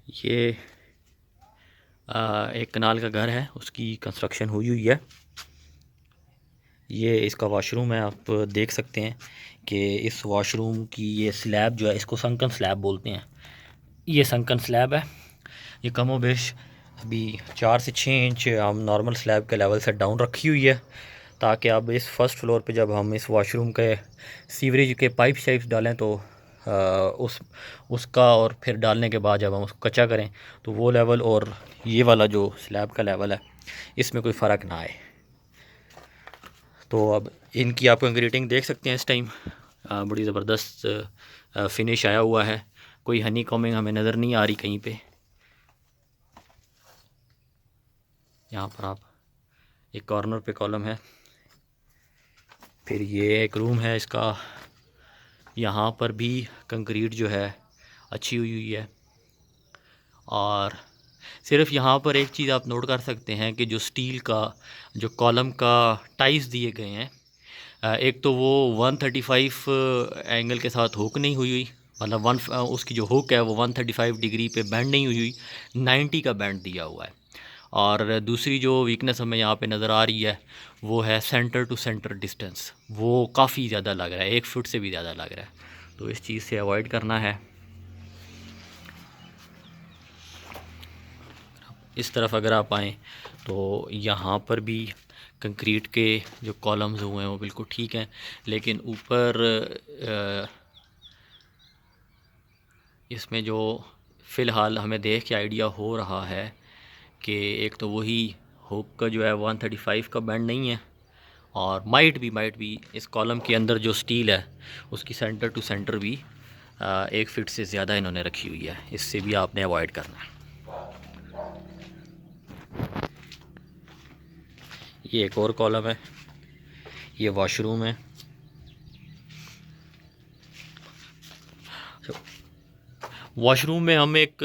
ये एक कनाल का घर है, उसकी कंस्ट्रक्शन हुई हुई है। ये इसका वॉशरूम है। आप देख सकते हैं कि इस वॉशरूम की ये स्लैब जो है, इसको संकन स्लैब बोलते हैं। ये संकन स्लैब है। ये कमोबेश अभी 4 से 6 इंच हम नॉर्मल स्लैब के लेवल से डाउन रखी हुई है, ताकि अब इस फर्स्ट फ्लोर पे जब हम इस वॉशरूम के सीवरेज के पाइप शाइप्स डालें तो उसका और फिर डालने के बाद जब हम उसको कच्चा करें तो वो लेवल और ये वाला जो स्लैब का लेवल है इसमें कोई फ़र्क ना आए। तो अब इनकी आप कंक्रीटिंग देख सकते हैं। इस टाइम बड़ी ज़बरदस्त फिनिश आया हुआ है। कोई हनी कॉमिंग हमें नज़र नहीं आ रही कहीं पे। यहाँ पर आप एक कॉर्नर पे कॉलम है। फिर ये एक रूम है इसका। यहाँ पर भी कंक्रीट जो है अच्छी हुई हुई है। और सिर्फ यहाँ पर एक चीज़ आप नोट कर सकते हैं कि जो स्टील का जो कॉलम का टाइस दिए गए हैं, एक तो वो 135 एंगल के साथ हुक नहीं हुई हुई, मतलब उसकी जो हुक है वो 135 डिग्री पे बैंड नहीं हुई हुई, 90 का बैंड दिया हुआ है। और दूसरी जो वीकनेस हमें यहाँ पे नज़र आ रही है वो है सेंटर टू सेंटर डिस्टेंस। वो काफ़ी ज़्यादा लग रहा है, 1 फुट से भी ज़्यादा लग रहा है। तो इस चीज़ से अवॉइड करना है। इस तरफ अगर आप आएँ तो यहाँ पर भी कंक्रीट के जो कॉलम्स हुए हैं वो बिल्कुल ठीक हैं, लेकिन ऊपर इसमें जो फ़िलहाल हमें देख के आइडिया हो रहा है कि एक तो वही हुक का जो है 135 का बैंड नहीं है, और माइट भी इस कॉलम के अंदर जो स्टील है उसकी सेंटर टू सेंटर भी 1 फीट से ज़्यादा इन्होंने रखी हुई है। इससे भी आपने अवॉइड करना है। ये एक और कॉलम है। ये वॉशरूम है। वॉशरूम में हम एक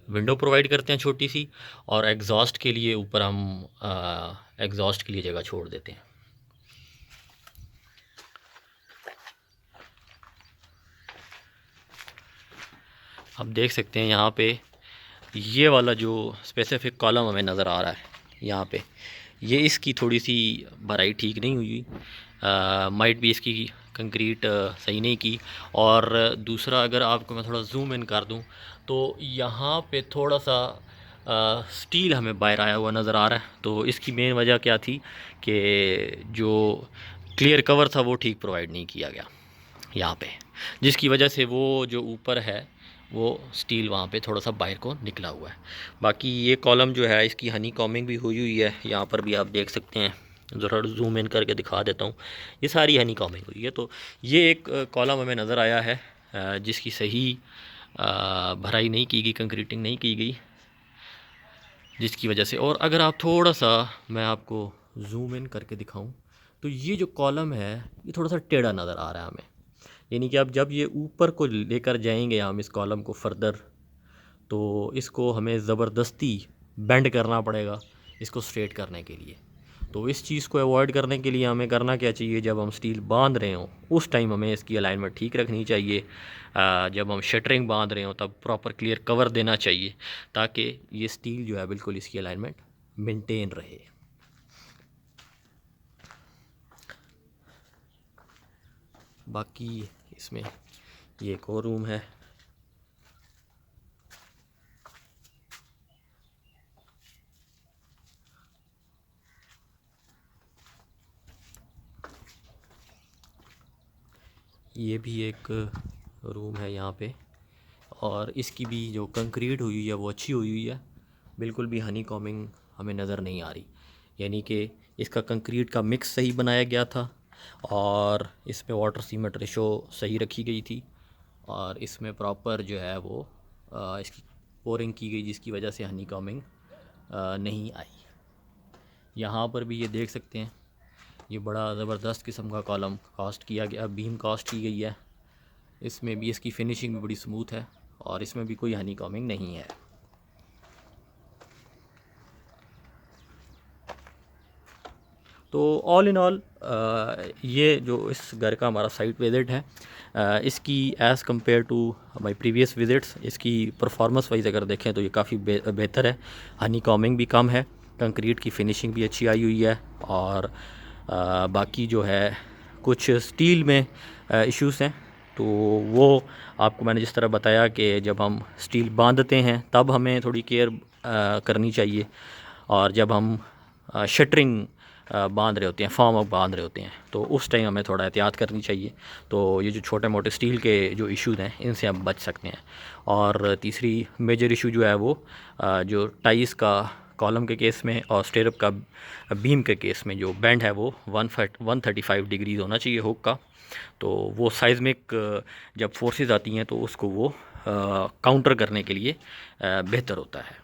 विंडो प्रोवाइड करते हैं छोटी सी, और एग्जॉस्ट के लिए ऊपर हम एग्जॉस्ट के लिए जगह छोड़ देते हैं। आप देख सकते हैं यहाँ पे ये वाला जो स्पेसिफिक कॉलम हमें नज़र आ रहा है यहाँ पे, ये इसकी थोड़ी सी भराई ठीक नहीं हुई। माइट भी इसकी कंक्रीट सही नहीं की। और दूसरा, अगर आपको मैं थोड़ा जूम इन कर दूँ तो यहाँ पे थोड़ा सा स्टील हमें बाहर आया हुआ नज़र आ रहा है। तो इसकी मेन वजह क्या थी कि जो क्लियर कवर था वो ठीक प्रोवाइड नहीं किया गया यहाँ पे, जिसकी वजह से वो जो ऊपर है वो स्टील वहाँ पे थोड़ा सा बाहर को निकला हुआ है। बाकी ये कॉलम जो है इसकी हनी कॉमिंग भी हुई हुई है। यहाँ पर भी आप देख सकते हैं, ज़रा जूम इन करके दिखा देता हूँ। ये सारी हनी कॉमिंग हुई है। तो ये एक कॉलम हमें नज़र आया है जिसकी सही भराई नहीं की गई, कंक्रीटिंग नहीं की गई, जिसकी वजह से। और अगर आप थोड़ा सा, मैं आपको जूम इन करके दिखाऊं तो ये जो कॉलम है ये थोड़ा सा टेढ़ा नज़र आ रहा है हमें। यानी कि आप जब ये ऊपर को लेकर जाएंगे हम इस कॉलम को फर्दर, तो इसको हमें ज़बरदस्ती बेंड करना पड़ेगा इसको स्ट्रेट करने के लिए। तो इस चीज़ को अवॉइड करने के लिए हमें करना क्या चाहिए, जब हम स्टील बांध रहे हों उस टाइम हमें इसकी अलाइनमेंट ठीक रखनी चाहिए। जब हम शटरिंग बांध रहे हों तब प्रॉपर क्लियर कवर देना चाहिए, ताकि ये स्टील जो है बिल्कुल इसकी अलाइनमेंट मेंटेन रहे। बाकी इसमें ये एक और रूम है। ये भी एक रूम है यहाँ पे, और इसकी भी जो कंक्रीट हुई है वो अच्छी हुई हुई है। बिल्कुल भी हनी कॉमिंग हमें नज़र नहीं आ रही। यानी कि इसका कंक्रीट का मिक्स सही बनाया गया था, और इसमें वाटर सीमेंट रेशो सही रखी गई थी, और इसमें प्रॉपर जो है वो इसकी पोरिंग की गई, जिसकी वजह से हनी कॉमिंग नहीं आई। यहाँ पर भी ये देख सकते हैं, ये बड़ा ज़बरदस्त किस्म का कॉलम कास्ट किया गया, बीम कास्ट की गई है। इसमें भी इसकी फिनिशिंग भी बड़ी स्मूथ है, और इसमें भी कोई हनी कॉमिंग नहीं है। तो ऑल इन ऑल ये जो इस घर का हमारा साइट विज़िट है, इसकी as compare to my previous visits इसकी परफॉर्मेंस वाइज अगर देखें तो ये काफ़ी बेहतर है। हनी कॉमिंग भी कम है, कंक्रीट की फिनिशिंग भी अच्छी आई हुई है, और बाकी जो है कुछ स्टील में इश्यूज़ हैं। तो वो आपको मैंने जिस तरह बताया कि जब हम स्टील बांधते हैं तब हमें थोड़ी केयर करनी चाहिए, और जब हम शटरिंग बांध रहे होते हैं, फॉर्म अप बांध रहे होते हैं, तो उस टाइम हमें थोड़ा एहतियात करनी चाहिए। तो ये जो छोटे मोटे स्टील के जो इश्यूज़ हैं इनसे हम बच सकते हैं। और तीसरी मेजर इशू जो है वो जो टाइस का कॉलम के केस में और स्टेरअप का बीम के केस में जो बेंड है वो 135 डिग्रीज होना चाहिए हुक का। तो वो साइज़मिक जब फोर्सेस आती हैं तो उसको वो काउंटर करने के लिए बेहतर होता है।